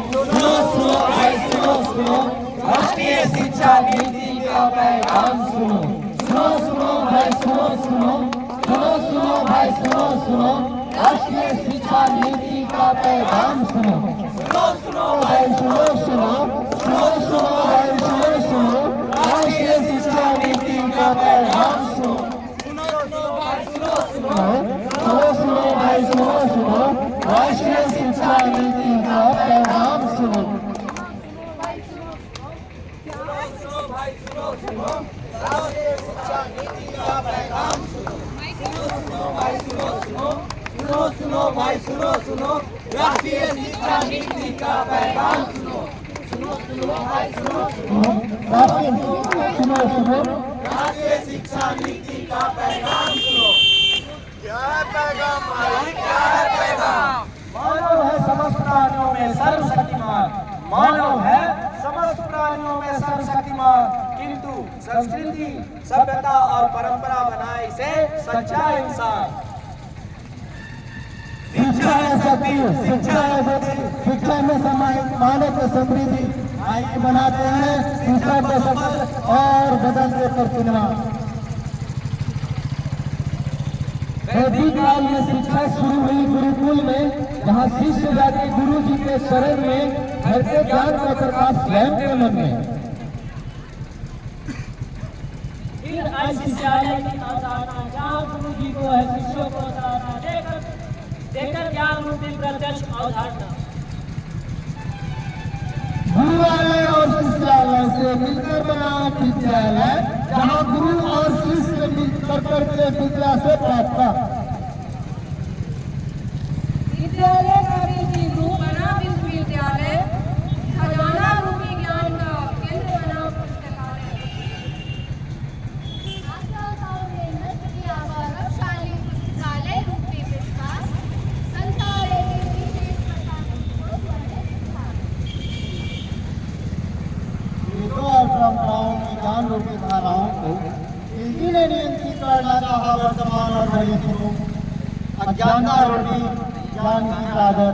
सुनो सुनो भाई सुनो, राष्ट्रीय शिक्षा नीति का पैगाम सुनो। सुनो सुनो भाई सुनो, भाई सुनो, राष्ट्रीय शिक्षा नीति का पैगाम सुनो। सुनो भाई सुनो, भाई सुनो, राष्ट्रीय शिक्षा नीति का पैगाम सुनो। सुनो भाई सुनो, राष्ट्रीय शिक्षा नीति का पैगाम सुनो। भाई सुनो, राष्ट्रीय शिक्षा नीति का पैगाम सुनो। भाई सुनो, भाई सुनो, राष्ट्रीय शिक्षा नीति का पैगाम सुनो। भाई सुनो, राष्ट्रीय शिक्षा नीति का पैगाम सुनो। क्या है पैगाम भाई, क्या है पैगाम? मानव है समस्त प्राणियों में सर्वशक्तिमान, मानव है समस्त प्राणियों में सर्वशक्तिमान, किंतु संस्कृति, सभ्यता और परंपरा बनाए से सच्चा इंसान। शिक्षा है शक्ति, शिक्षा है शक्ति, शिक्षा में समाहित मानव की समृद्धि। आइए बनाते हैं शिक्षा को सफल और बदलते प्रतिमा। वैदिक काल में शिक्षा शुरू हुई गुरुकुल में, जहाँ शिष्य जाके गुरु जी के शरण में भरते ज्ञान का प्रकाश स्वयं के मन में। फिर विद्यालय की अवधारणा, जहाँ गुरु जी को है शिष्यों को अवधारणा देकर ज्ञान रूपी प्रत्यक्ष अवधारणा। गुरुवालय और शिष्यालय से मिलकर बना विद्यालय, जहाँ गुरु और शिष्य मिलकर करके विद्या से प्राप्त। विद्यालय का भी रूप बना विश्वविद्यालय, खजाना रूपी ज्ञान का केंद्र बना पुस्तकालय। गौरवशाली पुस्तकालय रूपी विश्वास, संसार एक विशेष और परंपराओं की ज्ञान रूपी धाराओं को इसी ने नियंत्रित करना चाहा वर्तमान और भविष्य को। अज्ञानता रूपी ज्ञान की चादर,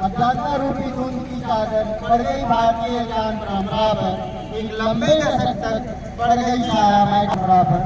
अज्ञानता रूपी धुंध की चादर पड़ गई भारतीय ज्ञान परंपरा पर। एक लंबे दशक तक पड़ गई छायामय कपड़ा पर।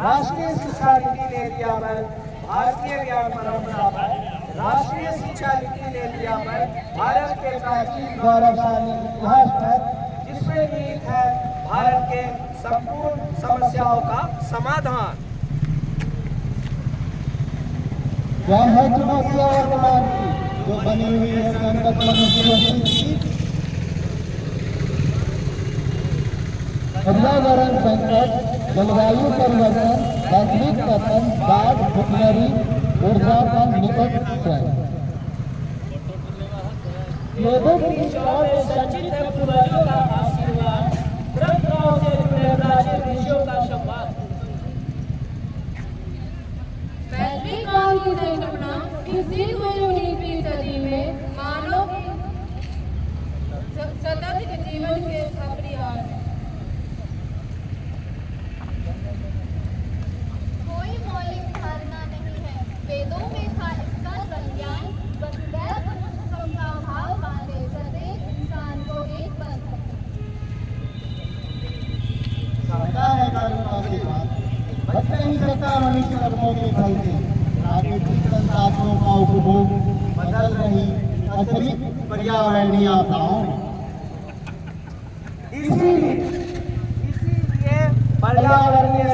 राष्ट्रीय शिक्षा नीति ले लिया पर भारतीय ज्ञान परंपरा पर, राष्ट्रीय शिक्षा नीति ले लिया पर भारत के प्राचीन गौरवशाली इतिहास पर, जिसमें निहित है भारत के संपूर्ण समस्याओं का समाधान। क्या है चुनौतियां वर्तमान की, जो बनी हुई है संकट मनुष्य की? पर्यावरण संकट, जलवायु परिवर्तन, वैश्विक पतन, बाढ़, भूखमरी, ऊर्जा का निकट क्षय। लोगों की सचित पूर्वजों का आशीर्वाद, परंपराओं से जुड़े प्राचीन ऋषियों का संवाद। वैश्विक काल की संकल्पना 19वीं सदी में मानव सतत जीवन के अपरिहार्य। कोई मौलिक धारणा नहीं है, वेदों में था इसका संज्ञान। वसुधैव कुटुम्बकम का भाव बांधे प्रत्येक इंसान को एक बंधन। है करुणा की बात, बचते ही सकता मनुष्य कर्मों के फल से। प्राकृतिक संसाधनों का उपभोग बदल रही अतिरिक्त पर्यावरणीय आपदाओं में। इसीलिए पर्यावरणीय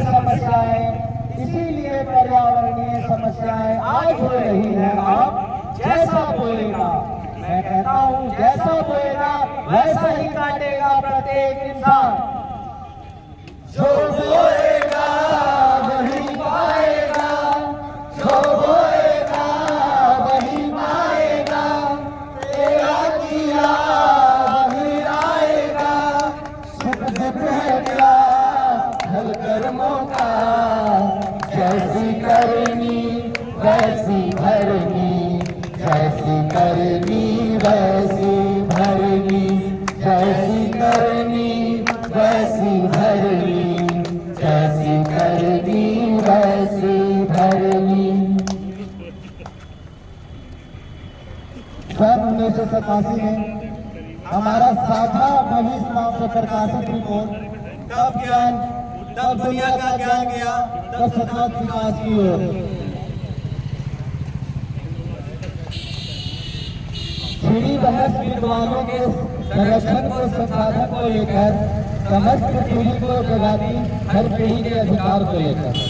समस्याएं आज हो रही है। आप जैसा बोलेगा, मैं कहता हूँ जैसा बोलेगा वैसा ही काटेगा प्रत्येक इंसान। जो बोलेगा कर्मों का, जैसी करनी वैसी भरनी, जैसी करनी वैसी भरनी, जैसी करनी वैसी भरनी, जैसी करनी वैसी भरनी। 1987 में हमारा साझा भविष्य नाम से प्रकाशित रिपोर्ट तब ज्ञान, तब दुनिया का ज्ञान गया, तब सतत विकास की ओर। छिड़ी बहस विद्वानों के संरक्षण को, संसाधन को लेकर, समस्त पीढ़ी को जगाती हर पीढ़ी के अधिकार को लेकर।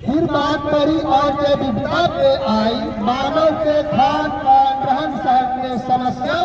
फिर बात पड़ी और जब विपदा पे आई, मानव के खान पान रहन सहन में समस्या